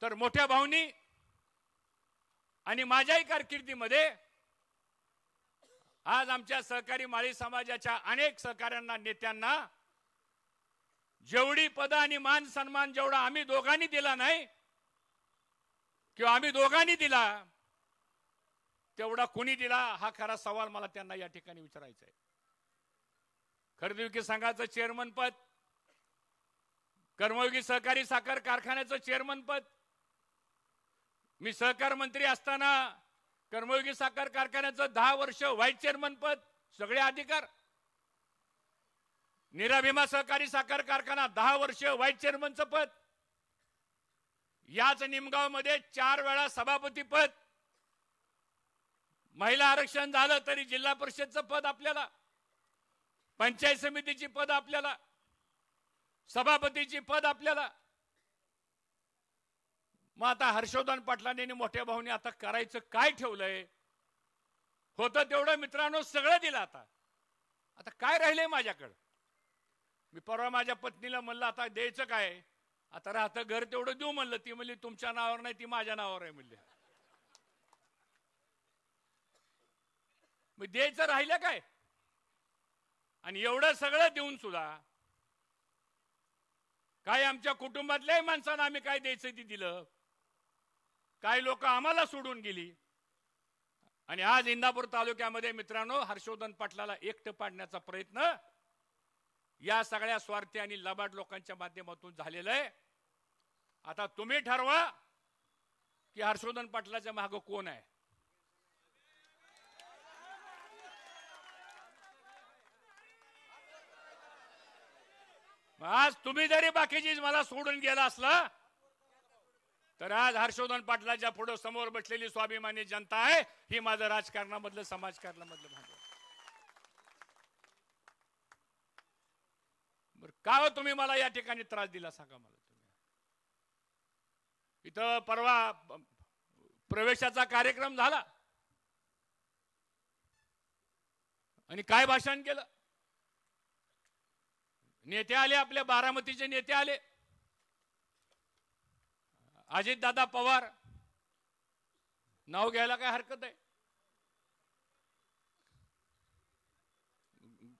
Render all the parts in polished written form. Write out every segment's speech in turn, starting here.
तर मोठ्या भाऊनी आणि माझ्याही कारकिर्दीमध्ये आज आमच्या सहकारी माळी समाजाच्या अनेक सहकाऱ्यांना नेत्यांना जेवढी पद आणि मान सन्मान जेवढा आम्ही दोघांनी दिला नाही किंवा आम्ही दोघांनी दिला तेवढा कोणी दिला हा खरा सवाल मला त्यांना या ठिकाणी विचारायचा आहे. खरेदी विक्री संघाचं चेअरमन पद, कर्मयोगी सहकारी साखर कारखान्याचं चेअरमन पद, मी सहकार मंत्री असताना कर्मयोगी साखर कारखान्याचं 10 वर्ष व्हाईस चेअरमन पद, सगळे अधिकार. नीरा भीमा सहकारी साखर कारखाना 10 वर्ष व्हाईस चेअरमनचं पद. याच निमगाव मध्ये 4 वेळा सभापती पद. महिला आरक्षण झालं तरी जिल्हा परिषदचं पद आपल्याला, पंचायत समितीची पद आपल्याला, सभापतीची पद आपल्याला. मग आता हर्षवर्धन पाटलांनी मोठ्या भाऊने आता करायचं काय ठेवलंय? होतं तेवढं मित्रांनो सगळं दिलं. आता काय राहिलंय माझ्याकडं? मी परवा माझ्या पत्नीला म्हणलं आता द्यायचं काय? आता राहतं घर तेवढं देऊ म्हणलं. ती म्हणली तुमच्या नावावर नाही, ती माझ्या नावावर आहे म्हणली. मग द्यायचं राहिलं काय? आणि एवढं सगळं देऊन सुद्धा काय आमच्या कुटुंबातल्याही माणसांना आम्ही काय द्यायचं ते दिलं. काही लोक आम्हाला सोडून गेली. आणि आज इंदापूर तालुक्यामध्ये मित्रांनो हर्षवर्धन पाटलाला एकटं पाडण्याचा प्रयत्न या सगळ्या स्वार्थी आणि लबाड लोकांच्या माध्यमातून झालेलं आहे. आता तुम्ही ठरवा की हर्षवर्धन पाटलाच्या मागे कोण आहे. आज तुम्ही जरी बाकीची मला सोडून गेला असला तर आज हर्षवर्धन पाटलाच्या पुढे समोर बसलेली स्वाभिमानी जनता आहे. ही माझं राजकारणामधलं समाजकारणामधलं भांडवल. बरं का हो तुम्ही मला या ठिकाणी त्रास दिला सांगा मला. तुम्ही इथं परवा प्रवेशाचा कार्यक्रम झाला आणि काय भाषण केलं? नेते आले, आपल्या बारामतीचे नेते आले, अजितदादा पवार, नाव घ्यायला काय हरकत आहे?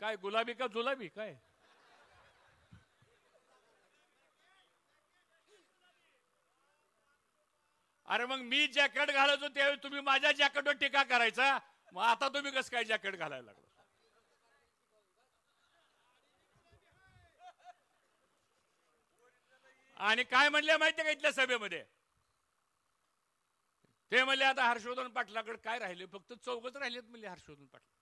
काय गुलाबी का जुलाबी काय? अरे मग मी जॅकेट घालायचो त्यावेळी तुम्ही माझ्या जॅकेटवर टीका करायचा. मग आता तुम्ही कसं काय जॅकेट घालायला लागला? आणि काय म्हणले माहितीये का इथल्या सभेमध्ये? ते म्हणले आता हर्षवर्धन पाटलाकडे काय राहिले? फक्त 4च राहिलेत म्हणले हर्षवर्धन पाटील.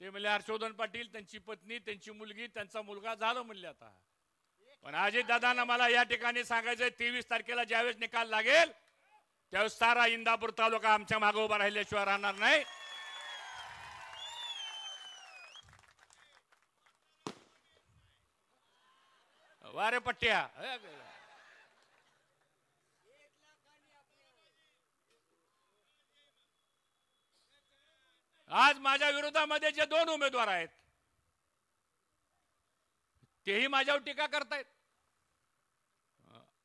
ते म्हणले हर्षवर्धन पाटील, त्यांची पत्नी, त्यांची मुलगी, त्यांचा मुलगा झालं म्हणले आता. पण अजितदादांना मला या ठिकाणी सांगायचंय 23 तारखेला ज्यावेळेस निकाल लागेल त्यावेळेस सारा इंदापूर तालुका आमच्या मागे उभा राहिल्याशिवाय राहणार नाही. वारे पट्ट्या. आज माझ्या विरोधामध्ये जे 2 उमेदवार आहेत तेही माझ्यावर टीका करतायत.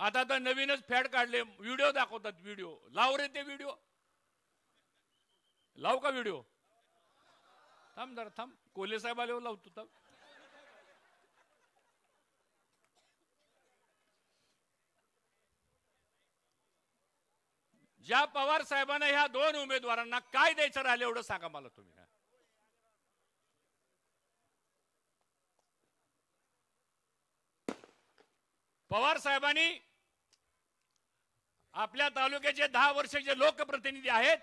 आता तर नवीनच फॅड काढले, व्हिडिओ दाखवतात. व्हिडिओ लाव रे, ते व्हिडिओ लाव का? व्हिडिओ थांब जरा थांब, कोल्हे साहेब आल्यावर लावतो. थांब. ज्या पवार साहेबांना ह्या 2 उमेदवारांना काय द्यायचं राहिलं एवढं सांगा मला तुम्ही. पवार साहेबांनी आपल्या तालुक्याचे 10 वर्षाचे लोकप्रतिनिधी आहेत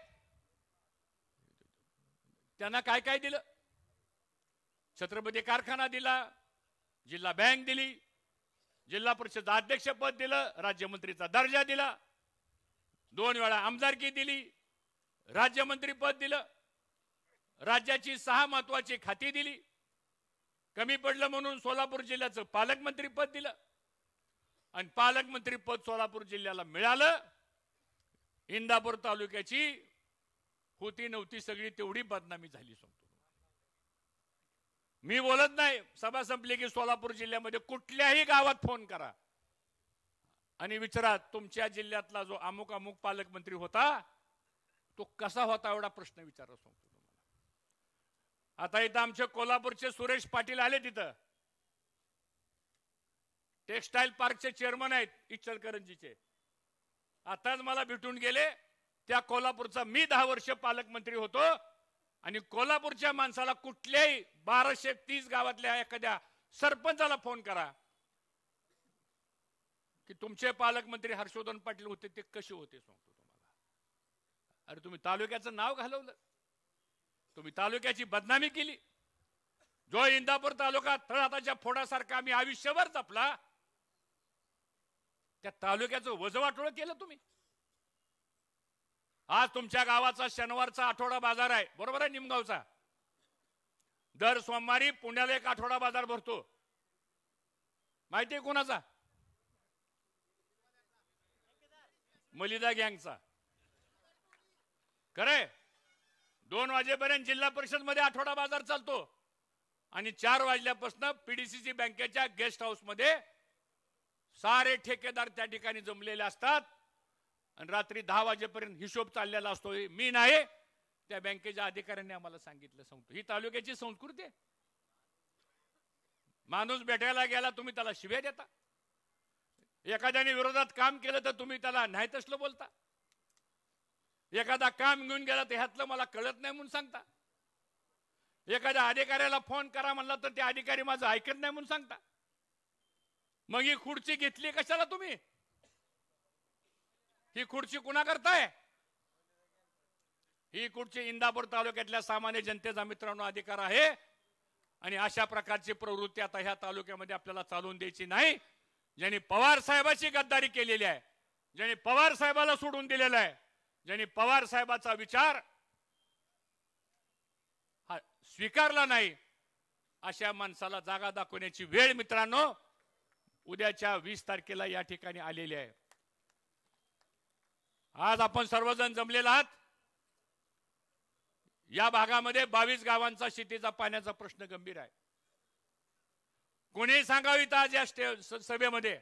त्यांना काय काय दिलं? छत्रपती कारखाना दिला, जिल्हा बँक दिली, जिल्हा परिषद अध्यक्षपद दिलं, राज्यमंत्रीचा दर्जा दिला, 2 वेळा आमदारकी दिली, राज्यमंत्री पद दिलं, राज्याची 6 महत्वाची खाती दिली, कमी पडलं म्हणून सोलापूर जिल्ह्याचं पालकमंत्री पद दिलं आणि पालकमंत्री पद सोलापूर जिल्ह्याला मिळालं. इंदापूर तालुक्याची होती नव्हती सगळी तेवढी बदनामी झाली. सांगतो मी, बोलत नाही. सभा संपली की सोलापूर जिल्ह्यामध्ये कुठल्याही गावात फोन करा, आणि विचारा तुमच्या जिल्ह्यातला जो अमुक अमुक पालकमंत्री होता तो कसा होता, एवढा प्रश्न विचारा सांगतो तुम्हाला। आता इथं आमचे कोल्हापूरचे सुरेश पाटील आले, तिथं टेक्सटाईल पार्कचे चेअरमन आहेत इचलकरंजीचे, आताच मला भेटून गेले। त्या कोल्हापूरचा मी 10 वर्ष पालकमंत्री होतो आणि कोल्हापूरच्या माणसाला कुठल्याही 1230 गावातल्या एखाद्या सरपंचाला फोन करा की तुमचे पालकमंत्री हर्षवर्धन पाटील होते ते कसे होते सांगतो तुम्हाला। अरे तुम्ही तालुक्याचं नाव घालवलं, तुम्ही तालुक्याची बदनामी केली। जो इंदापूर तालुका तळहाताच्या फोडासारखा आम्ही आयुष्यभर जपला, त्या तालुक्याचं वजवाटोळ केलं तुम्ही। आज तुमच्या गावाचा शनिवारचा आठवडा बाजार आहे, बरोबर आहे, निमगावचा। दर सोमवारी पुण्याला एक आठवडा बाजार भरतो, माहिती आहे कोणाचा? मलिदा गँगचा। खरे 2 वाजेपर्यंत जिल्हा परिषद मध्ये आठवडा बाजार चालतो आणि 4 वाजल्यापासून पीडीसीसी बँकेच्या गेस्ट हाऊस मध्ये सारे ठेकेदार त्या ठिकाणी जमलेले असतात आणि रात्री 10 वाजेपर्यंत हिशोब चाललेला असतो। मी नाही, त्या बँकेच्या अधिकाऱ्यांनी आम्हाला सांगितलं। सांगतो ही तालुक्याची संस्कृती आहे। माणूस भेटायला गेला तुम्ही त्याला शिव्या देता, एखाद्याने विरोधात काम केलं तर तुम्ही त्याला नाही तसलं बोलता, एखादा काम घेऊन गेला तर ह्यातलं मला कळत नाही म्हणून सांगता, एखाद्या अधिकाऱ्याला फोन करा म्हणला तर ते अधिकारी माझं ऐकत नाही म्हणून सांगता। मग ही खुर्ची घेतली कशाला तुम्ही? ही खुर्ची कुणा करताय? ही खुर्ची इंदापूर तालुक्यातल्या सामान्य जनतेचा मित्रांनो अधिकार आहे आणि अशा प्रकारची प्रवृत्ती आता ह्या तालुक्यामध्ये आपल्याला चालवून द्यायची नाही। ज्यांनी पवार साहेबाची गद्दारी केलेली आहे, ज्यांनी पवार साहेबाला सोडून दिलेला आहे, ज्यांनी पवार साहेबाचा विचार हा स्वीकारला नाही, अशा माणसाला जागा दाखवण्याची वेळ मित्रांनो उद्याच्या 20 तारखेला या ठिकाणी आलेली आहे। आज आपण सर्वजण जमलेला आहात। या भागामध्ये 22 गावांचा शेतीचा पाण्याचा प्रश्न गंभीर आहे। कोणी सांगावीत आज या सभेमध्ये?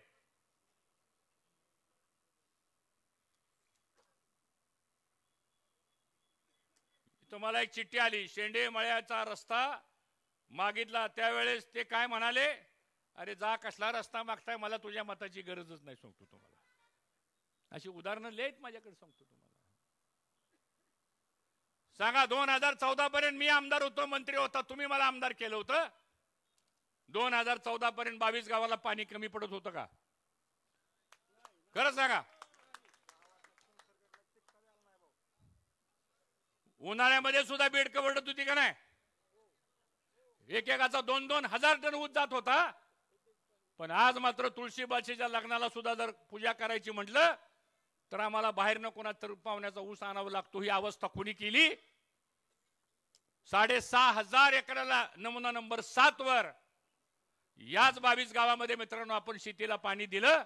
तुम्हाला एक चिठ्ठी आली, शेंडे मळ्याचा रस्ता मागितला, त्यावेळेस ते काय म्हणाले? अरे जा, कसला रस्ता मागताय, मला तुझ्या मताची गरजच नाही सांगतो तुम्हाला। अशी उदाहरणं लयत माझ्याकडे, सांगतो तुम्हाला। सांगा 2014 पर्यंत मी आमदार होतो, मंत्री होता, तुम्ही मला आमदार केलं होतं। 2014 पर्यंत 22 गावाला पाणी कमी पडत होतं का? खरं सांगा। उन्हाळ्यामध्ये सुद्धा बेडकं वळत होती का नाही? एकेकाचा 2-2 हजार टन ऊस जात होता। पण आज मात्र तुळशीबाचीच्या लग्नाला सुद्धा जर पूजा करायची म्हटलं तर आम्हाला बाहेरनं कोणातर पाहुण्याचा ऊस आणावा लागतो। ही अवस्था कोणी केली? 6,500 एकराला नमुना नंबर 7 वर याच 22 गावामध्ये मित्रांनो आपण शेतीला पाणी दिलं।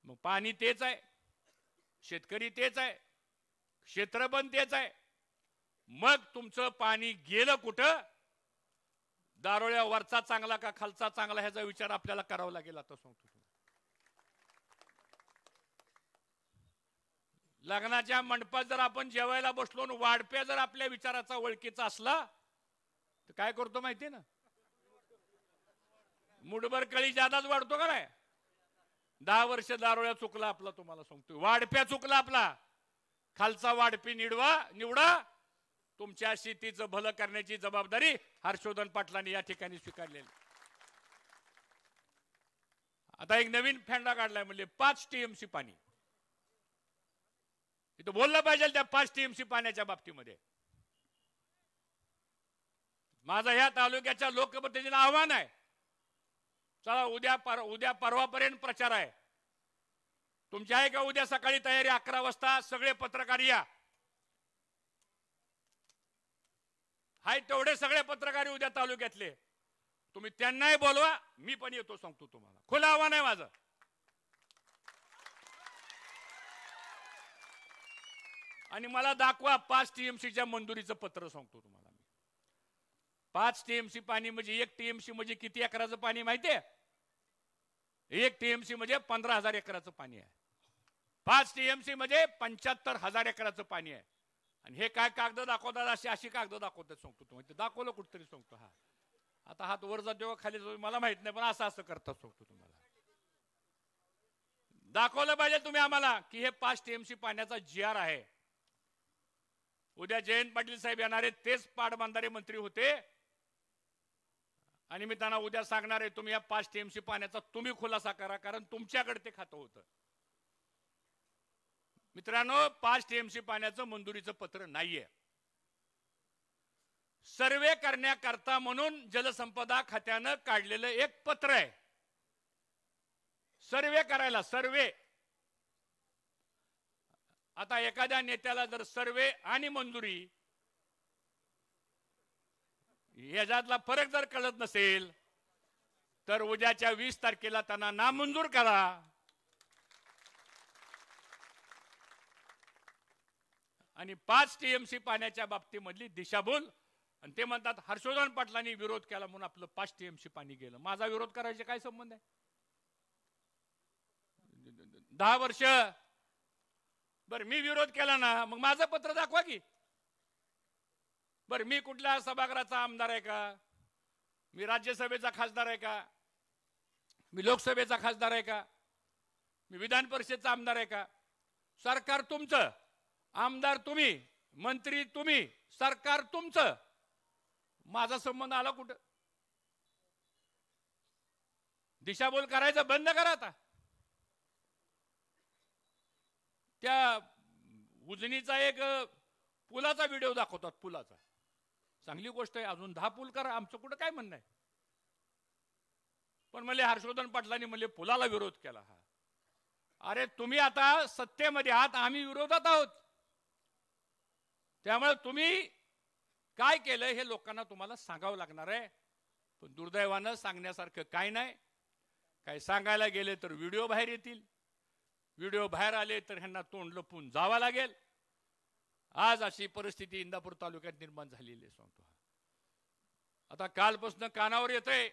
मग पाणी तेच आहे, शेतकरी तेच आहे, क्षेत्र पण तेच आहे, मग तुमचं पाणी गेलं कुठं? दारोळ्या वरचा चांगला का खालचा चांगला ह्याचा विचार आपल्याला करावा लागेल। आता सांगतो, लग्नाच्या मंडपात जर आपण जेवायला बसलो आणि वाढप्या जर आपल्या विचाराचा ओळखीचा असला तर काय करतो माहितीये ना? मुठभर कळी जादाच वाढतो का नाही? 10 वर्ष दारोळ्या चुकला आपला, तुम्हाला सांगतो, वाढप्या चुकला आपला। खालचा वाढपी निवडा, तुमच्या शेतीचं भलं करण्याची जबाबदारी हर्षवर्धन पाटलांनी या ठिकाणी स्वीकारलेली। आता एक नवीन फॅंडा काढलाय, म्हणजे 5 टीएमसी पाणी। इथं बोललं पाहिजे त्या 5 टीएमसी पाण्याच्या बाबतीमध्ये। माझा ह्या तालुक्याच्या लोकप्रतिनिधींना आव्हान आहे, चला उद्या परवापर्यंत प्रचार आहे, तुमची आहे का उद्या सकाळी तयारी? 11 वाजता सगळे पत्रकार या। हाय तेवढे सगळे पत्रकार उद्या तालुक्यातले, तुम्ही त्यांनाही बोलवा, मी पण येतो, सांगतो तुम्हाला। खुलं आव्हान आहे माझं। आणि मला दाखवा 5 टीएमसीच्या मंजुरीचं पत्र, सांगतो तुम्हाला मी। 5 टीएमसी पाणी म्हणजे 1 टीएमसी म्हणजे किती एकराचं पाणी माहितीये? 1 टीएमसी म्हणजे 15,000 एकराचं पाणी आहे. 5 टीएमसी म्हणजे 75,000 एकराचं पाणी आहे. आणि हे काय कागद दाखवतात, अशी कागद दाखवतात सांगतो तुम्ही. दाखवलं कुठतरी सांगतो. हा आता हात वर जातो खाली जातो मला माहित नाही, पण असं करतात सांगतो तुम्हाला. दाखवलं पाहिजे तुम्ही आम्हाला की हे 5 टीएमसी पाण्याचा GR आहे. उद्या जयंत पाटील साहेब येणारे, तेच पाटबंधारे मंत्री होते आणि मी त्यांना उद्या सांगणार आहे तुम्ही या 5 टीएमसी पाण्याचा तुम्ही खुलासा करा, कारण तुमच्याकडे ते खातं होतं. मित्रांनो, 5 टीएमसी पाण्याचं मंजुरीचं पत्र नाहीये. सर्वे करण्याकरता म्हणून जलसंपदा खात्यानं काढलेलं एक पत्र आहे. सर्वे करायला, सर्वे. आता एखाद्या नेत्याला जर सर्वे आणि मंजुरी याच्यातला फरक जर कळत नसेल तर उद्याच्या 20 तारखेला त्यांना नामंजूर करा. आणि 5 टीएमसी पाण्याच्या बाबतीमधली दिशाभूल. आणि ते म्हणतात हर्षवर्धन पाटलांनी विरोध केला म्हणून आपलं 5 टीएमसी पाणी गेलं. माझा विरोध करायचे काय संबंध आहे? 10 वर्ष बरं मी विरोध केला ना, मग माझं पत्र दाखवा की. बरं मी कुठल्या सभागृहाचा आमदार आहे का? मी राज्यसभेचा खासदार आहे का? मी लोकसभेचा खासदार आहे का? मी विधान परिषदेचा आमदार आहे का? सरकार तुमचं, आमदार तुम्ही, मंत्री तुम्ही, सरकार तुमचं. माझा संबंध आला कुठं? दिशाभूल करायचं बंद करा आता. त्या उजनीचा एक पुलाचा व्हिडिओ दाखवतात, पुलाचा. चांगली गोष्ट आहे, अजून 10 पूल करा, आमचं कुठं काय म्हणणं आहे. पण म्हणले हर्षवर्धन पाटलांनी म्हणले पुलाला विरोध केला. हा अरे तुम्ही आता सत्तेमध्ये आहात, आम्ही विरोधात आहोत. त्यामुळे तुम्ही काय केलं हे लोकांना तुम्हाला सांगावं लागणार आहे. पण दुर्दैवानं सांगण्यासारखं काय नाही. काय सांगायला गेले तर व्हिडिओ बाहेर येतील, व्हिडिओ बाहेर आले तर ह्यांना तोंड लपून जावं लागेल. आज अशी परिस्थिती इंदापूर तालुक्यात निर्माण झालेली आहे सांगतो. आता कालपासून कानावर येतंय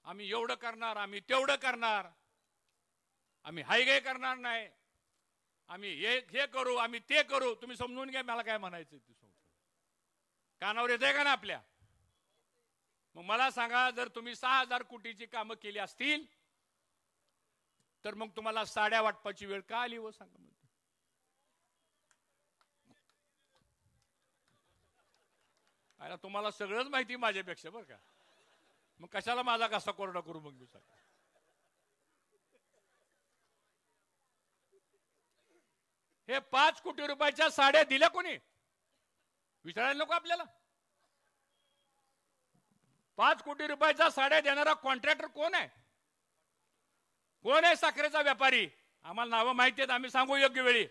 आम्ही एवढं करणार, आम्ही तेवढं करणार, आम्ही हायगे करणार नाही, आम्ही हे करू, आम्ही ते करू. तुम्ही समजून घ्या मला काय म्हणायचं ते सांगतो. कानावर येतंय का ना आपल्या? मग मला सांगा, जर तुम्ही 6,000 कोटीची कामं केली असतील तर मग तुम्हाला साड्या वाटपाची वेळ का आली हो सांगा. अरे तुम्हाला सगळंच माहिती माझ्यापेक्षा बरं का, मग कशाला माझा कसा कोरडा करू मग मी सांगा. हे 5 कोटी रुपयाच्या साड्या दिल्या कोणी विचारायला नको आपल्याला? 5 कोटी रुपयाच्या साड्या देणारा कॉन्ट्रॅक्टर कोण आहे? कोण आहे साखरेचा व्यापारी? आम्हाला नावं माहिती आहेत, आम्ही सांगू योग्य वेळी.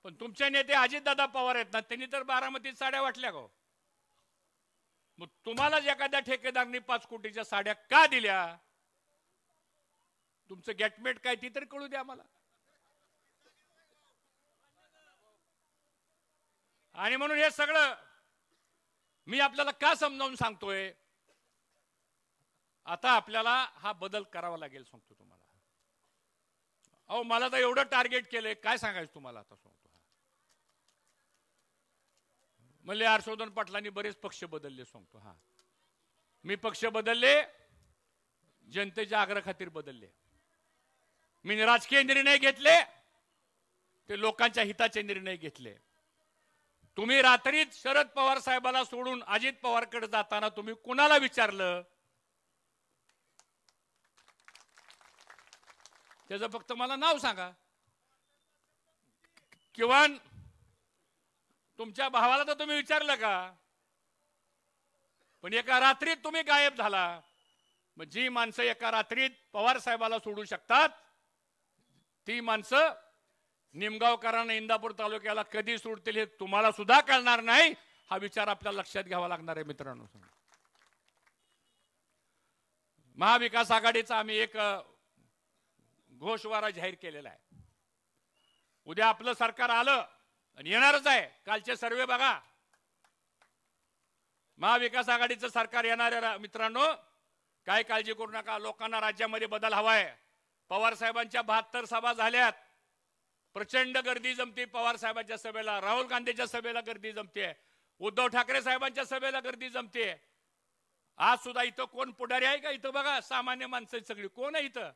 पण तुमचे नेते अजितदादा पवार आहेत ना, त्यांनी तर बारामतीत साड्या वाटल्या गो. मग तुम्हाला एखाद्या ठेकेदारांनी 5 कोटीच्या साड्या का दिल्या? तुमचं गेटमेट काय ती तरी कळू द्या आम्हाला. आणि म्हणून हे सगळं मी आपल्याला का समजावून सांगतोय, आता आपल्याला हा बदल करावा लागेल सांगतो तुम्हाला. अहो मला तर एवढं टार्गेट केलंय, काय सांगायचं तुम्हाला आता सांगतो. म्हणले हर्षवर्धन पाटलांनी बरेच पक्ष बदलले सांगतो. हा मी पक्ष बदलले, जनतेच्या आग्रह खातीर बदलले. मी राजकीय निर्णय घेतले, ते लोकांच्या हिताचे निर्णय घेतले. तुम्ही रात्रीत शरद पवार साहेबाला सोडून अजित पवारकडे जाताना तुम्ही कुणाला विचारलं? त्याचं फक्त मला नाव सांगा. किंवा तुमच्या भावाला तर तुम्ही विचारलं का? पण एका रात्रीत तुम्ही गायब झाला. मग जी माणसं एका रात्रीत पवार साहेबाला सोडू शकतात, ती माणसं निमगावकरांना इंदापूर तालुक्याला कधी सोडतील हे तुम्हाला सुद्धा कळणार नाही. हा विचार आपल्याला लक्षात घ्यावा लागणार आहे मित्रांनो. महाविकास आघाडीचा आम्ही एक घोषवारा जाहीर केलेला आहे. उद्या आपलं सरकार आलं आणि येणारच आहे. कालचे सर्वे बघा, महाविकास आघाडीचं सरकार येणाऱ्या मित्रांनो काय काळजी करू नका, लोकांना राज्यामध्ये बदल हवाय. पवार साहेबांच्या 72 सभा झाल्यात, प्रचंड गर्दी जमते पवार साहेबांच्या सभेला, राहुल गांधीच्या सभेला गर्दी जमते, उद्धव ठाकरे साहेबांच्या सभेला गर्दी जमते. आज सुद्धा इथं कोण पुढारी आहे का? इथं बघा सामान्य माणसं सगळी, कोण आहे इथं?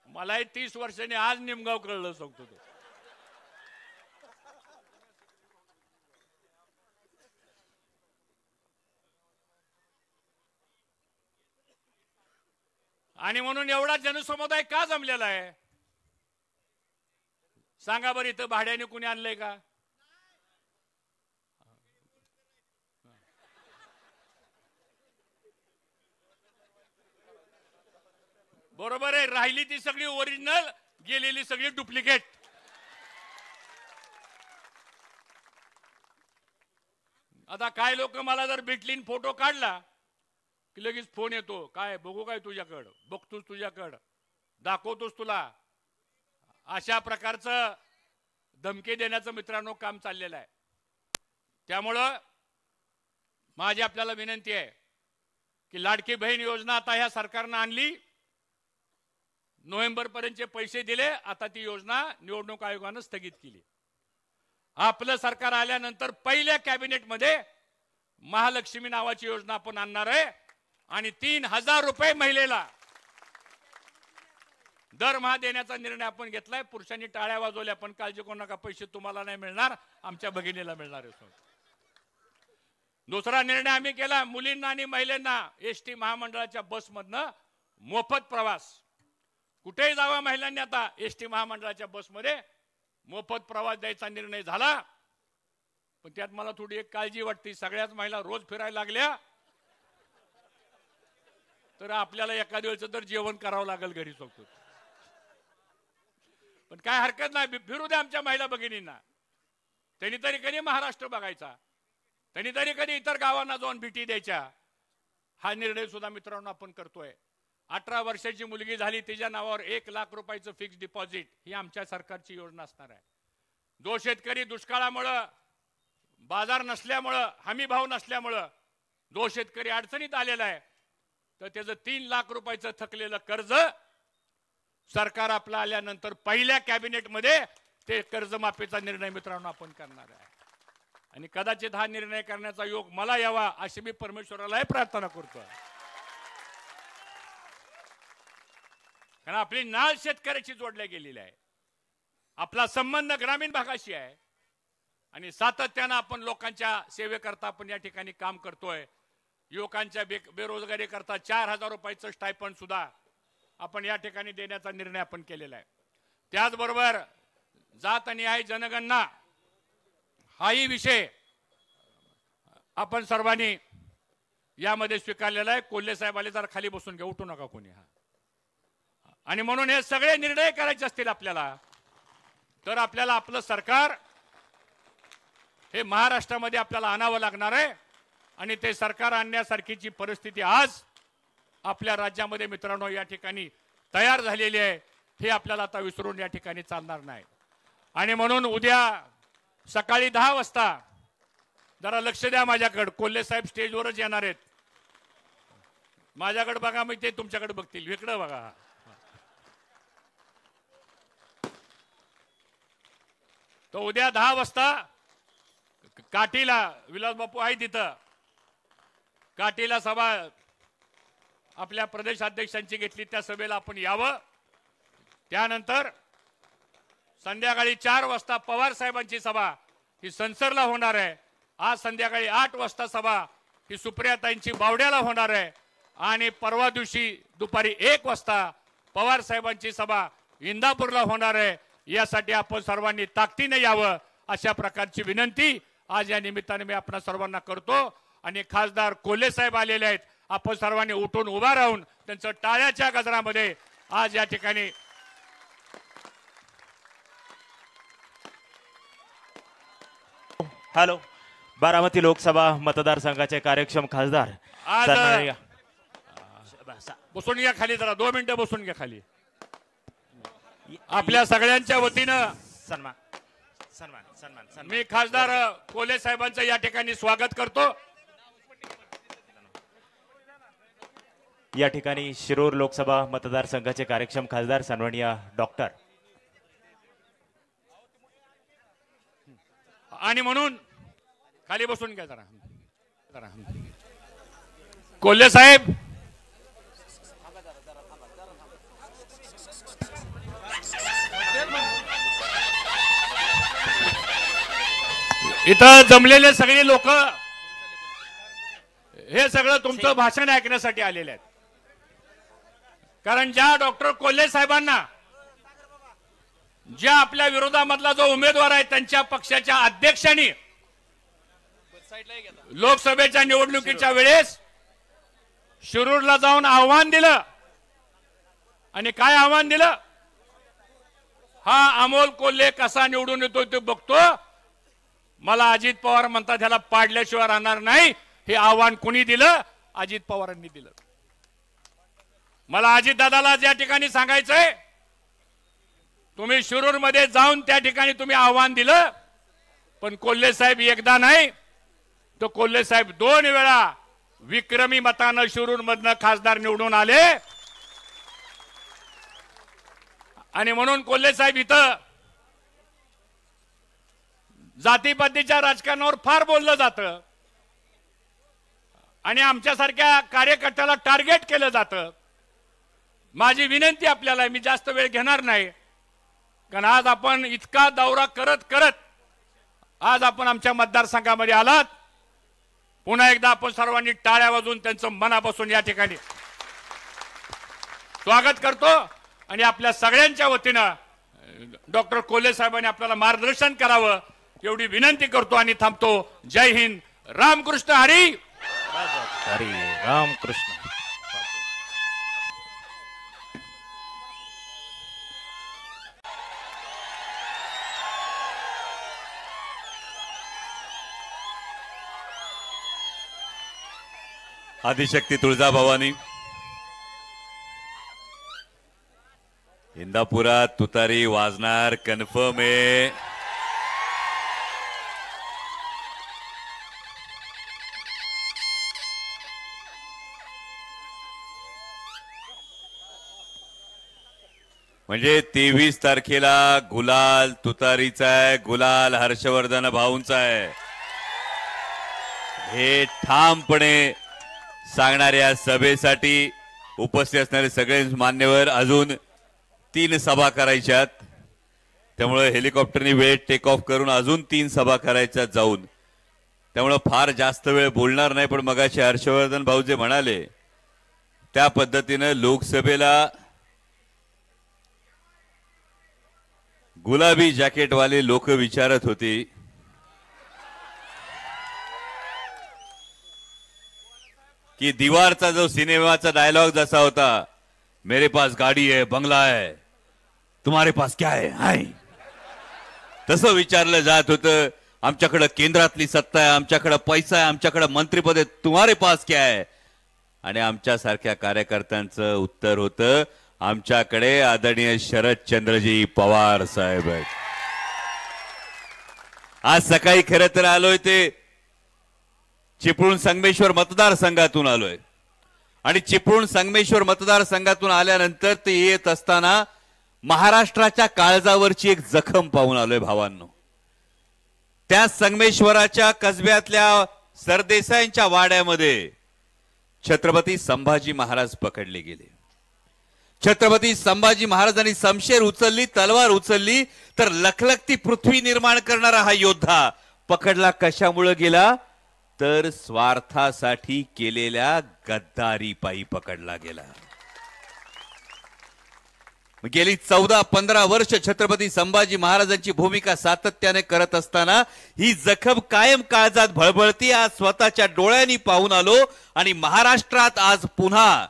मलाही 30 वर्षांनी आज निमगाव कळलं सांगतो तो. आणि म्हणून एवढा जनसमुदाय का जमलेला आहे सांगा बरं? इथं भाड्याने कुणी आणलंय का? बरोबर आहे, राहिली ती सगळी ओरिजिनल, गेलेली सगळी डुप्लिकेट. आता काय लोक मला जर भेटलीन फोटो काढला की लगेच फोन येतो, काय बघू काय तुझ्याकडं, बघतोस तुझ्याकडं, दाखवतोस तुला. अशा प्रकारचं धमकी देण्याचं मित्रांनो काम चाललेलं आहे. त्यामुळं माझी आपल्याला विनंती आहे की लाडकी बहीण योजना आता ह्या सरकारनं आणली, नोव्हेंबर पर्यंतचे पैसे दिले, आता ती योजना निवडणूक आयोगानं स्थगित केली. आपलं सरकार आल्यानंतर पहिल्या कॅबिनेटमध्ये महालक्ष्मी नावाची योजना आपण आणणार आहे आणि 3000 रुपये महिलेला दरमहा देण्याचा निर्णय आपण घेतलाय. पुरुषांनी टाळ्या वाजवल्या, पण काळजी करू नका, पैसे तुम्हाला नाही मिळणार, आमच्या भगिनीला मिळणार आहे. दुसरा निर्णय आम्ही केला, मुलींना आणि महिलांना एसटी महामंडळाच्या बसमधनं मोफत प्रवास. कुठेही जावा महिलांनी आता एसटी महामंडळाच्या बसमध्ये मोफत प्रवास द्यायचा निर्णय झाला. पण त्यात मला थोडी एक काळजी वाटते, सगळ्याच महिला रोज फिरायला लागल्या तर आपल्याला एखाद्या वेळेचं तर जेवण करावं लागेल घरी सोबत. पण काय हरकत नाही, फिरू द्या आमच्या महिला भगिनींना. त्यांनी तरी कधी महाराष्ट्र बघायचा, त्यांनी तरी कधी इतर गावांना जाऊन भेटी द्यायच्या. हा निर्णय सुद्धा मित्रांनो आपण करतोय. 18 वर्षाची मुलगी झाली तिच्या नावावर 1 लाख रुपयाचं फिक्स डिपॉझिट, ही आमच्या सरकारची योजना असणार आहे. जो शेतकरी दुष्काळामुळं, बाजार नसल्यामुळं, हमी भाव नसल्यामुळं जो शेतकरी अडचणीत आलेला आहे, तर त्याचं 3 लाख रुपयाचं थकलेलं कर्ज सरकार आपलं आल्यानंतर पहिल्या कॅबिनेटमध्ये ते कर्जमाफीचा निर्णय मित्रांनो आपण करणार आहे. आणि कदाचित हा निर्णय करण्याचा योग मला यावा अशी मी परमेश्वरालाही प्रार्थना करतो. कारण आपली नाळ शेतकऱ्याची जोडल्या गेलेली आहे, आपला संबंध ग्रामीण भागाशी आहे आणि सातत्यानं आपण लोकांच्या सेवेकरता आपण या ठिकाणी काम करतोय. युवकांच्या बेरोजगारी करता 4000 रुपयाचं स्टायपंड सुद्धा आपण या ठिकाणी देण्याचा निर्णय आपण केलेला आहे. त्याचबरोबर जात आणि आहे जनगणना हाही विषय आपण सर्वांनी यामध्ये स्वीकारलेला आहे. कोल्हे साहेब आले जरा खाली बसून घ्या, उठू नका कोणी. आणि म्हणून हे सगळे निर्णय करायचे असतील आपल्याला, तर आपल्याला आपलं सरकार हे महाराष्ट्रामध्ये आपल्याला आणावं लागणार आहे. आणि ते सरकार आणण्यासारखीची परिस्थिती आज आपल्या राज्यामध्ये मित्रांनो या ठिकाणी तयार झालेली आहे. हे आपल्याला आता विसरून या ठिकाणी चालणार नाही. आणि म्हणून उद्या सकाळी 10 वाजता जरा लक्ष द्या माझ्याकडे. कोल्हे साहेब स्टेजवरच येणार आहेत. माझ्याकडे बघा, मग ते तुमच्याकडे बघतील. इकडे बघा. तो उद्या 10 वाजता काठीला विलास बापू आहे तिथं, काठीला सभा आपल्या प्रदेश अध्यक्षांची घेतली, त्या सभेला आपण यावं. त्यानंतर संध्याकाळी 4 वाजता पवार साहेबांची सभा ही संसरला होणार आहे. आज संध्याकाळी 8 वाजता सभा ही सुप्रियाताईंची बावड्याला होणार आहे. आणि परवा दिवशी दुपारी 1 वाजता पवार साहेबांची सभा इंदापूरला होणार आहे. यासाठी आपण सर्वांनी ताकदीने यावं अशा प्रकारची विनंती आज या निमित्ताने मी आपणा सर्वांना करतो. आणि खासदार कोल्हे साहेब आलेले आहेत, आपण सर्वांनी उठून उभा राहून त्यांचं टाळ्याच्या गजरामध्ये आज या ठिकाणी हॅलो. बारामती लोकसभा मतदारसंघाचे कार्यक्षम खासदार आज बसून घ्या खाली, जरा 2 मिनिटं बसून घ्या खाली. आपल्या सगळ्यांच्या वतीनं सन्मान सन्मान सन्मान सन्मान मी खासदार कोल्हे साहेबांचं या ठिकाणी स्वागत करतो. या ठिकाणी शिरूर लोकसभा मतदारसंघाचे कार्यक्षम खासदार सन्माननीय डॉक्टर आणि म्हणून खाली बसून घ्या जरा कोल्हे साहेब. इथं जमलेले सगळे लोक हे सगळं तुमचं भाषण ऐकण्यासाठी आलेले आहेत. कारण ज्या डॉक्टर कोल्हे साहेबांना ज्या आपल्या विरोधामधला जो उमेदवार आहे त्यांच्या पक्षाच्या अध्यक्षांनी लोकसभेच्या निवडणुकीच्या वेळेस शिरूरला जाऊन आव्हान दिलं. आणि काय आव्हान दिलं? हा अमोल कोल्हे कसा निवडून येतो ते बघतो, मला अजित पवार म्हणतात त्याला पाडल्याशिवाय राहणार नाही. हे आव्हान कोणी दिलं? अजित पवारांनी दिलं. मला अजित दादाला ज्या ठिकाणी सांगायचंय, तुम्ही शिरूर मध्ये जाऊन त्या ठिकाणी तुम्ही आव्हान दिलं, पण कोल्हे साहेब एकदा नाही तो कोल्हे साहेब 2 वेळा विक्रमी मतानं शिरूर मधनं खासदार निवडून आले. आणि म्हणून कोल्हे साहेब इथं जातीपातीच्या राजकारणावर फार बोललं जातं आणि आमच्यासारख्या कार्यकर्त्याला टार्गेट केलं जातं. माझी विनंती आपल्याला, मी जास्त वेळ घेणार नाही, कारण आज आपण इतका दौरा करत करत आज आपण आमच्या मतदारसंघामध्ये आलात. पुन्हा एकदा आपण सर्वांनी टाळ्या वाजवून त्यांचं मनापासून या ठिकाणी स्वागत करतो. आणि आपल्या सगळ्यांच्या वतीनं डॉक्टर कोल्हे साहेबांनी आपल्याला मार्गदर्शन करावं एवढी विनंती करतो आणि थांबतो. जय हिंद. रामकृष्ण हरी. हरी रामकृष्ण. आदिशक्ती तुळजाभवानी. इंदापुरात तुतारी वाजणार कन्फर्म आहे. म्हणजे 23 तारखेला गुलाल तुतारीचा आहे, गुलाल हर्षवर्धन भाऊंचा आहे. हे ठामपणे सांगणाऱ्या सभेसाठी उपस्थित असणारे सगळे मान्यवर, अजून 3 सभा करायच्यात, त्यामुळे हेलिकॉप्टरनी वेळ टेक ऑफ करून अजून 3 सभा करायच्यात जाऊन. त्यामुळे फार जास्त वेळ बोलणार नाही. पण मगाशी हर्षवर्धन भाऊ जे म्हणाले त्या पद्धतीनं लोकसभेला गुलाबी जॅकेटवाले लोक विचारत होते कि दीवारचा जो सिनेमाचा डायलॉग जसा होता, मेरे पास गाडी है, बंगला है, तुम्हारे पास क्या है, हाय, तसं विचारलं जात होतं. आमच्याकडे केंद्रातली सत्ता आहे, आमच्याकडे पैसा आहे, आमच्याकडे मंत्रिपद आहे, तुम्हारे पास क्या है. आणि आमच्यासारख्या कार्यकर्त्यांचं उत्तर होतं, आमच्याकडे आदरणीय शरदचंद्रजी पवार साहेब आहेत. आज सकाळी खरं तर आलोय ते चिपळूण संगमेश्वर मतदारसंघातून आलोय. आणि चिपळूण संगमेश्वर मतदारसंघातून आल्यानंतर ते येत असताना महाराष्ट्राच्या काळजावरची एक जखम पाहून आलोय भावांनो. त्या संगमेश्वराच्या कसब्यातल्या सरदेसाईंच्या वाड्यामध्ये छत्रपती संभाजी महाराज पकडले गेले. छत्रपती संभाजी महाराजांनी शमशेर उचलली, तलवार उचलली, तर लखलखती पृथ्वी निर्माण करणारा हा योद्धा पकडला कशामुळे गेला, तर स्वार्थासाठी केलेल्या गद्दारी पायी पकडला गेला. गेली 14-15 वर्ष छत्रपती संभाजी महाराजांची भूमिका सातत्याने करत असताना ही जखम कायम काळजात भळभळती. आज स्वतःच्या डोळ्यांनी पाहून आलो आणि महाराष्ट्रात आज पुन्हा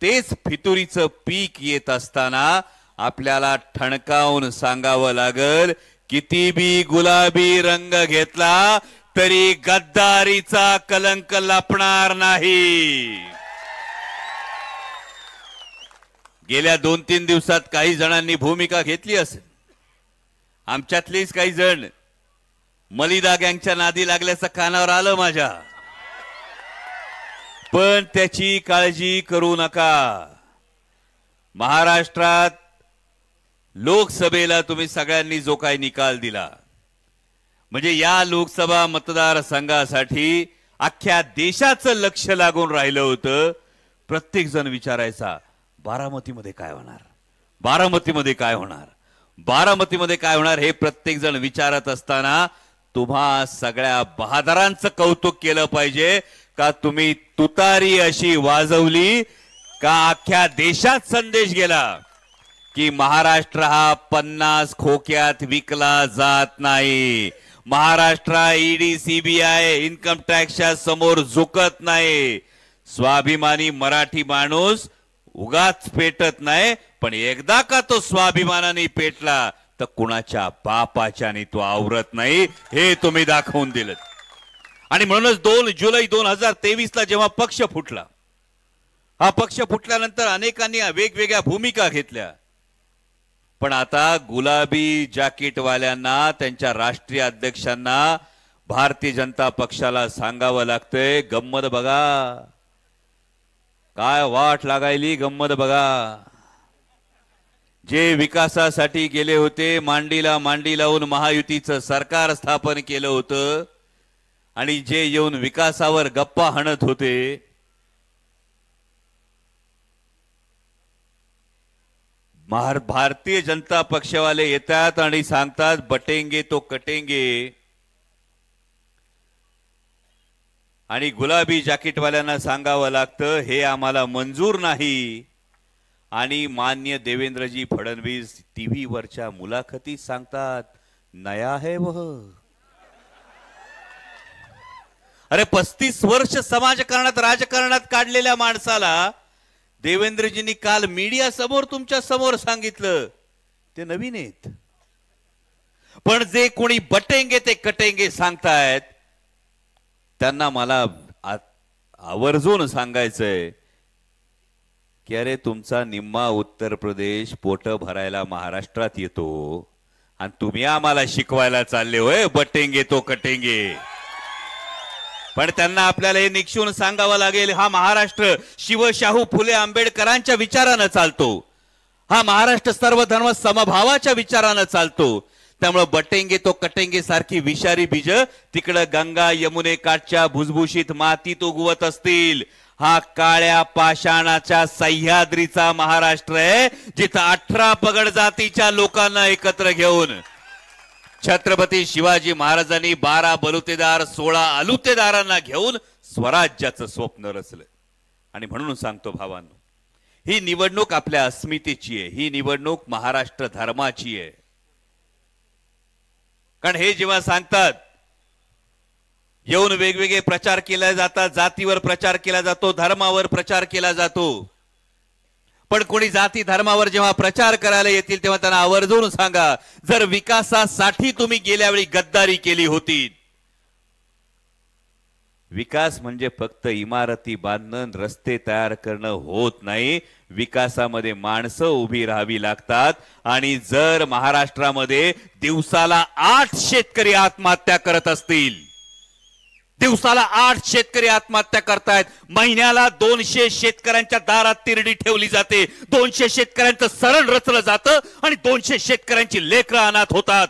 तेच फितुरीचं पीक येत असताना आपल्याला ठणकावून सांगावं लागल, किती बी गुलाबी रंग घेतला तरी गद्दारीचा कलंक लपणार नाही. गेल्या 2-3 दिवसात काही जणांनी भूमिका घेतली असेल. आमच्यातलेच काही जण मलिदा गँगच्या नादी लागल्याचं कानावर आलं माझ्या, पण त्याची काळजी करू नका. महाराष्ट्रात लोकसभेला तुम्ही सगळ्यांनी जो काही निकाल दिला, म्हणजे या लोकसभा मतदारसंघासाठी अख्ख्या देशाचं लक्ष लागून राहिलं होतं. प्रत्येक जण विचारायचा बारामतीमध्ये काय होणार, बारामतीमध्ये काय होणार, बारामतीमध्ये काय होणार, हे प्रत्येक जण विचारत असताना तुम्हा सगळ्या बहादरांचं कौतुक केलं पाहिजे का तुम्ही तुतारी अशी वाजवली का अख्ख्या देशात संदेश गेला की महाराष्ट्र हा 50 खोक्यात विकला जात नाही. महाराष्ट्र ईडी सीबीआय इन्कम टॅक्सच्या समोर झुकत नाही. स्वाभिमानी मराठी माणूस उगाच पेटत नाही, पण एकदा का तो स्वाभिमानाने पेटला तर कुणाच्या बापाच्याने तो आवरत नाही, हे तुम्ही दाखवून दिलं. आणि म्हणूनच 2 जुलै 2023 ला जेव्हा पक्ष फुटला, हा पक्ष फुटल्यानंतर अनेकांनी वेगवेगळ्या भूमिका घेतल्या, पण आता गुलाबी जॅकेटवाल्यांना, त्यांच्या राष्ट्रीय अध्यक्षांना, भारतीय जनता पक्षाला सांगावं लागतंय, गंमत बघा, काय वाट लागायली, गंमत बघा. जे विकासासाठी गेले होते, मांडीला मांडी लावून महायुतीचं सरकार स्थापन केलं होतं, आणि जे येऊन विकासावर गप्पा हाणत होते, भारतीय जनता पक्षवाले येतात आणि सांगतात बटेंगे तो कटेंगे, आणि गुलाबी जॅकेटवाल्यांना सांगावं लागतं हे आम्हाला मंजूर नाही. आणि मान्य देवेंद्रजी फडणवीस टीव्ही वरच्या मुलाखतीत सांगतात नया है वह. अरे 35 वर्ष समाजकारणात राजकारणात काढलेल्या माणसाला देवेंद्रजींनी काल मीडिया समोर तुमच्या समोर सांगितलं ते नवीन आहेत. पण जे कोणी बटेंगे ते कटेंगे सांगतायत त्यांना मला आवर्जून सांगायचंय की अरे तुमचा निम्मा उत्तर प्रदेश पोट भरायला महाराष्ट्रात येतो आणि तुम्ही आम्हाला शिकवायला चालले होय बटेंगे तो कटेंगे. पण त्यांना आपल्याला हे निक्षून सांगावं लागेल, हा महाराष्ट्र शिवशाहू फुले आंबेडकरांच्या विचारानं चालतो, हा महाराष्ट्र सर्व धर्म समभावाच्या विचारानं चालतो. त्यामुळे बटेंगे तो कटेंगे सारखी विषारी बीज तिकडं गंगा यमुने काठच्या भुसभुशीत मातीत उगवत असतील. हा काळ्या पाषाणाच्या सह्याद्रीचा महाराष्ट्र आहे, जिथं 18 पगड जातीच्या लोकांना एकत्र घेऊन छत्रपती शिवाजी महाराजांनी 12 बलुतेदार 16 अलुतेदारांना घेऊन स्वराज्याचं स्वप्न रचलं. आणि म्हणून सांगतो भावांनो, ही निवडणूक आपल्या अस्मितेची आहे, ही निवडणूक महाराष्ट्र धर्माची आहे. कारण हे जेव्हा सांगतात येऊन वेगवेगळे प्रचार केले जातात, जातीवर प्रचार केला जातो, धर्मावर प्रचार केला जातो, पण कोणी जाती धर्मावर जेव्हा प्रचार करायला येतील तेव्हा त्यांना आवर्जून सांगा, जर विकासासाठी तुम्ही गेल्या वेळी गद्दारी केली होती, विकास म्हणजे फक्त इमारती बांधणं रस्ते तयार करणं होत नाही, विकासामध्ये माणसं उभी राहावी लागतात. आणि जर महाराष्ट्रामध्ये दिवसाला 8 शेतकरी आत्महत्या करत असतील, दिवसाला 8 शेतकरी आत्महत्या करतायत, महिन्याला 200 शेतकऱ्यांच्या दारात तिरडी ठेवली जाते, 200 शेतकऱ्यांचं सरण रचलं जातं आणि 200 शेतकऱ्यांची लेकरं अनाथ होतात.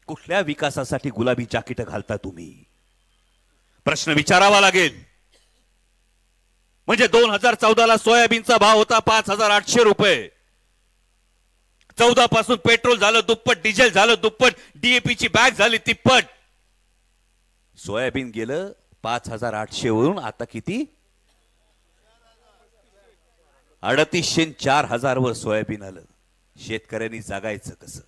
कुठल्या विकासासाठी गुलाबी जाकीट घालता तुम्ही? प्रश्न विचारावा लागेल. म्हणजे 2014 ला सोयाबीनचा भाव होता 5800 रुपये, 14 पासून पेट्रोल झालं दुप्पट, डिझेल झालं दुप्पट, डीएपी ची बॅग झाली तिप्पट. सोयाबीन गेलं 5800 वरून आता किती? 3,500-4,000 वर सोयाबीन आलं. शेतकऱ्यांनी जगायचं कसं?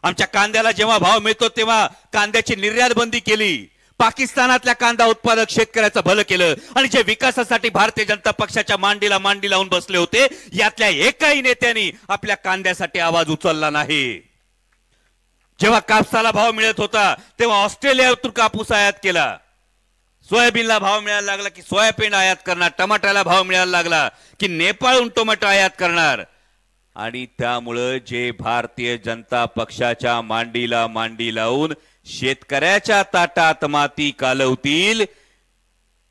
आमच्या कांद्याला जेव्हा भाव मिळतो तेव्हा कांद्याची निर्यात बंदी केली, पाकिस्तानातल्या कांदा उत्पादक शेतकऱ्याचं भलं केलं. आणि जे विकासासाठी भारतीय जनता पक्षाच्या मांडीला मांडी लावून बसले होते, यातल्या एकाही नेत्यांनी आपल्या कांद्यासाठी आवाज उचलला नाही. जेव्हा कापसाला भाव मिळत होता तेव्हा ऑस्ट्रेलियातून कापूस आयात केला, सोयाबीनला भाव मिळायला लागला की सोयाबीन आयात करणार, टमाट्याला भाव मिळायला लागला की नेपाळहून टोमॅटो आयात करणार. आणि त्यामुळं जे भारतीय जनता पक्षाच्या मांडीला मांडी लावून शेतकऱ्याच्या ताटात माती कालवतील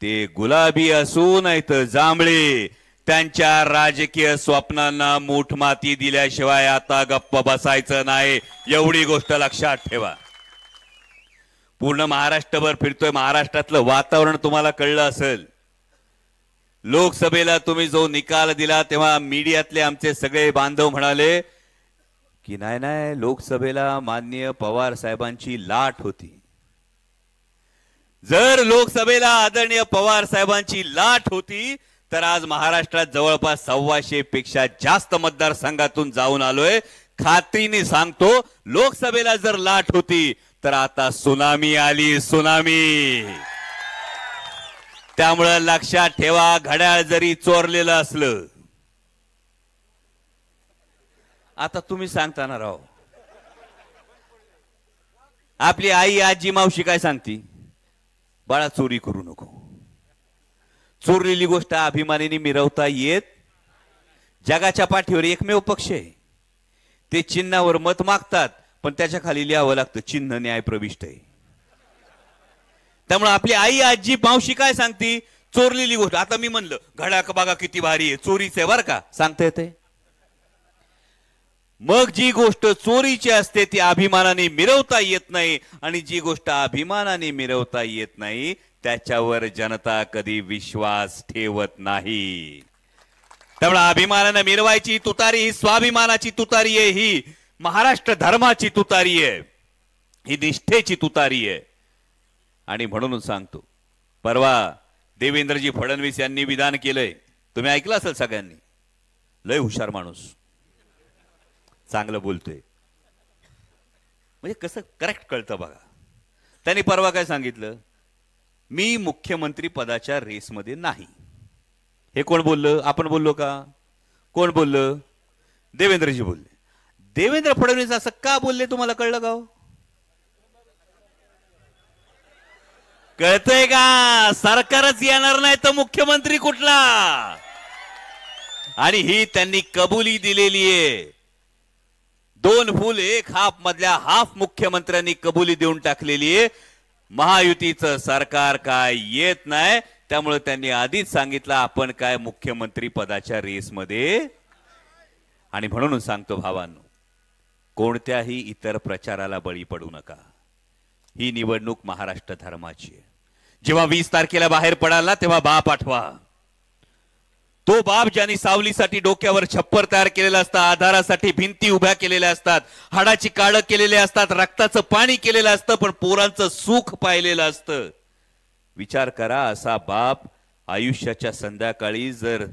ते गुलाबी असू नाही तर जांभळे, त्यांच्या राजकीय स्वप्नांना मूठ माती दिल्याशिवाय आता गप्प बसायचं नाही, एवढी गोष्ट लक्षात ठेवा. पूर्ण महाराष्ट्रभर फिरतोय, महाराष्ट्रातलं वातावरण तुम्हाला कळलं असेल. लोकसभेला तुम्ही जो निकाल दिला तेव्हा मीडियातले आमचे सगळे बांधव म्हणाले की नाही नाही, लोकसभेला माननीय पवार साहेबांची लाट होती. जर लोकसभेला आदरणीय पवार साहेबांची लाट होती तर आज महाराष्ट्रात जवळपास 125 पेक्षा जास्त मतदारसंघातून जाऊन आलोय. खात्रीने सांगतो, लोकसभेला जर लाट होती तर आता सुनामी आली, सुनामी. त्यामुळे लक्षात ठेवा, घड्याळ जरी चोरलेलं असलं, आता तुम्ही सांगता ना राव, आपली आई आजी मावशी काय सांगती, बाळा चोरी करू नको. चोरलेली गोष्ट अभिमानाने मिरवता येत. जगाच्या पाठीवर एकमेव पक्ष आहे, ते चिन्हावर मत मागतात पण त्याच्या खाली लिहावं लागतं चिन्ह न्याय प्रविष्ट आहे. त्यामुळे आपली आई आजी मावशी काय सांगती, चोरलेली गोष्ट. आता मी म्हणलं घड्याळ बघा किती भारी आहे, चोरीच आहे बरं का, सांगता येते. मग जी गोष्ट चोरीची असते ती अभिमानाने मिरवता येत नाही, आणि जी गोष्ट अभिमानाने मिरवता येत नाही त्याच्यावर जनता कधी विश्वास ठेवत नाही. त्यामुळे अभिमानाने मिरवायची तुतारी ही स्वाभिमानाची तुतारी आहे, ही महाराष्ट्र धर्माची तुतारी आहे, ही निष्ठेची तुतारी आहे. आणि म्हणून सांगतो, परवा देवेंद्रजी फडणवीस यांनी विधान केलंय, तुम्ही ऐकलं असेल सगळ्यांनी. लय हुशार माणूस, चांगलं बोलतोय, म्हणजे कसं करेक्ट कळतं बघा. त्यांनी परवा काय सांगितलं, मी मुख्यमंत्री पदाच्या रेसमध्ये नाही. हे कोण बोललं, आपण बोललो का, कोण बोललं, देवेंद्रजी बोलले. देवेंद्र फडणवीस असं का बोलले तुम्हाला कळलं का, कळतंय का. सरकारच येणार नाही तर मुख्यमंत्री कुठला, आणि ही त्यांनी कबुली दिलेली आहे. 2 फूल 1 हाफ मधल्या हाफ मुख्यमंत्र्यांनी कबुली देऊन टाकलेली आहे. महायुतीचं सरकार काय येत नाही, त्यामुळे त्यांनी आधीच सांगितलं आपण काय मुख्यमंत्री पदाच्या रेसमध्ये. आणि म्हणून सांगतो भावांनो, कोणत्याही इतर प्रचाराला बळी पडू नका. ही निवडणूक महाराष्ट्र धर्माची आहे. जेव्हा 20 तारखेला बाहेर पडाल ना तेव्हा बाप आठवा, तो बाप ज्यांनी सावलीसाठी डोक्यावर छप्पर तयार केलेलं असतं, आधारासाठी भिंती उभ्या केलेल्या असतात, हाडाची काळं केलेले असतात, रक्ताचं पाणी केलेलं असतं, पण पोरांचं सुख पाहिलेलं असतं. विचार करा, असा बाप आयुष्याच्या संध्याकाळी जर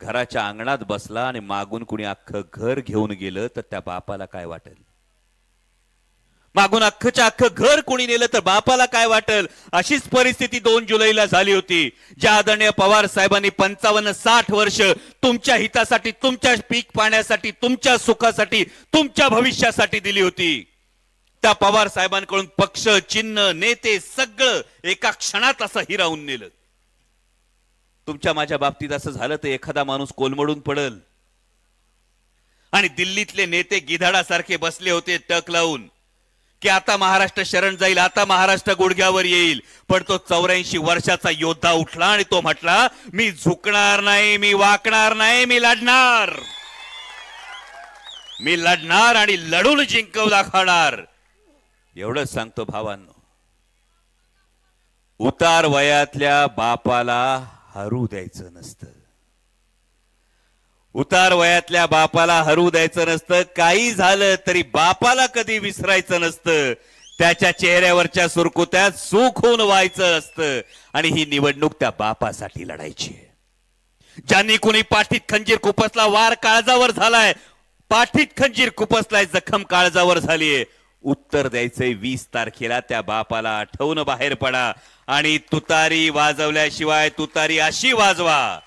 घराच्या अंगणात बसला आणि मागून कुणी अख्खं घर घेऊन गेलं तर त्या बापाला काय वाटेल. मागून अख्खच्या अख्खं घर कोणी नेलं तर बापाला काय वाटेल. अशीच परिस्थिती 2 जुलैला झाली होती, ज्या आदरणीय पवार साहेबांनी 55-60 वर्ष तुमच्या हितासाठी, तुमच्या पीक पाण्यासाठी, तुमच्या सुखासाठी, तुमच्या भविष्यासाठी दिली होती. त्या पवार साहेबांकडून पक्ष, चिन्ह, नेते सगळं एका क्षणात असं हिरावून नेलं. तुमच्या माझ्या बाबतीत असं झालं तर एखादा माणूस कोलमडून पडल. आणि दिल्लीतले नेते गिधाडासारखे बसले होते टक लावून की आता महाराष्ट्र शरण जाईल, आता महाराष्ट्र गुडघ्यावर येईल. पण तो 84 वर्षाचा योद्धा उठला आणि तो म्हटला, मी झुकणार नाही, मी वाकणार नाही, मी लढणार, मी लढणार आणि लढून जिंकवून दाखवणार. एवढंच सांगतो भावांनो, उतार वयातल्या बापाला हरू द्यायचं नसतं. उतार वयातल्या बापाला हरू द्यायचं नसतं. काही झालं तरी बापाला कधी विसरायचं नसतं. त्याच्या चेहऱ्यावरच्या सुरकुत्यात सुख होऊन व्हायचं असतं. आणि ही निवडणूक त्या बापासाठी लढायची. ज्यांनी कुणी पाठीत खंजीर खुपसला, वार काळजावर झालाय, पाठीत खंजीर खुपसलाय, जखम काळजावर झालीये, उत्तर द्यायचंय 20 तारखेला त्या बापाला. आठवून बाहेर पडा आणि तुतारी वाजवल्याशिवाय तुतारी अशी वाजवा,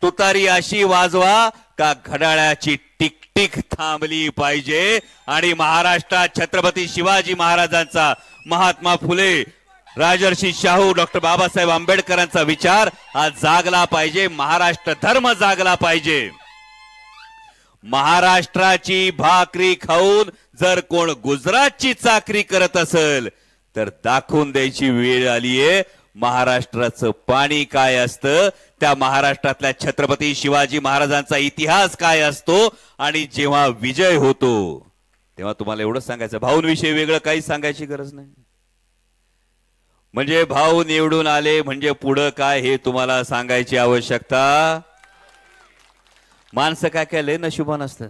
तुतारी अशी वाजवा का घड्याळाची टिकटिक थांबली पाहिजे. आणि महाराष्ट्रात छत्रपती शिवाजी महाराजांचा, महात्मा फुले, राजर्षी शाहू, डॉक्टर बाबासाहेब आंबेडकरांचा विचार आज जागला पाहिजे. महाराष्ट्र धर्म जागला पाहिजे. महाराष्ट्राची भाकरी खाऊन जर कोण गुजरातची चाकरी करत असेल तर दाखवून द्यायची वेळ आलीये महाराष्ट्राचं पाणी काय असतं, त्या महाराष्ट्रातल्या छत्रपती शिवाजी महाराजांचा इतिहास काय असतो, आणि जेव्हा विजय होतो तेव्हा तुम्हाला एवढंच सांगायचं, भाऊंविषयी वेगळं काही सांगायची गरज नाही. म्हणजे भाऊ निवडून आले म्हणजे पुढं काय हे तुम्हाला सांगायची आवश्यकता. माणसं काय काय लय नशिबान असतात.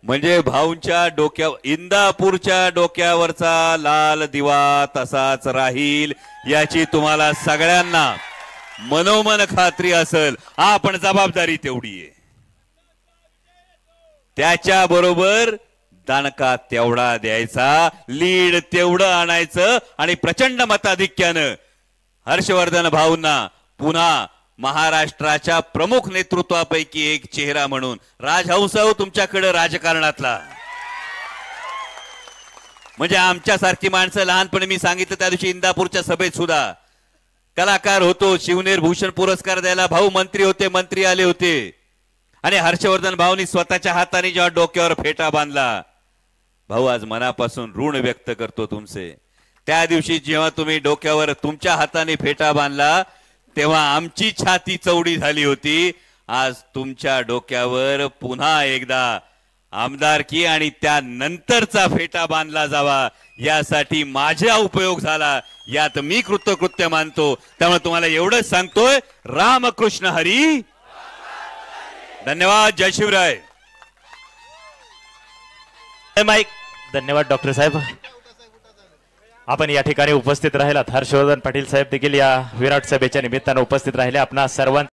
म्हणजे भाऊंच्या डोक्यावर, इंदापूरच्या डोक्यावरचा लाल दिवा तसाच राहील याची तुम्हाला सगळ्यांना मनोमन खात्री असेल. आपण जबाबदारी तेवढी आहे. त्याच्याबरोबर दणका तेवढा द्यायचा, लीड तेवढं आणायचं, आणि प्रचंड मताधिक्यानं हर्षवर्धन भाऊंना पुन्हा महाराष्ट्राच्या प्रमुख नेतृत्वापैकी एक चेहरा म्हणून, राजहंस तुमच्याकडे राजकारणातला. म्हणजे आमच्यासारखी माणसं लहानपणी मी सांगितलं त्या दिवशी इंदापूरच्या सभेत सुद्धा कलाकार होतो, शिवनेर भूषण पुरस्कार द्यायला भाऊ मंत्री होते, मंत्री आले होते, आणि हर्षवर्धन भाऊनी स्वतःच्या हाताने जेव्हा डोक्यावर फेटा बांधला, भाऊ आज मनापासून ऋण व्यक्त करतो तुमचे. त्या दिवशी जेव्हा तुम्ही डोक्यावर तुमच्या हाताने फेटा बांधला तेव्हा आमची छाती चौडी झाली होती. आज तुमच्या डोक्यावर पुन्हा एकदा आमदारकी आणि त्यानंतरचा फेटा बांधला जावा यासाठी माझा उपयोग झाला, यात मी कृतकृत्य मानतो. त्यामुळे तुम्हाला एवढंच सांगतोय, रामकृष्ण हरी. धन्यवाद. जय शिवराय. माईक. धन्यवाद डॉक्टर साहेब. आपण या ठिकाणी उपस्थित राहिलात. हर्षवर्धन पाटील साहेब देखील या विराट सभेच्या निमित्तानं उपस्थित राहिले. आपणा सर्वांना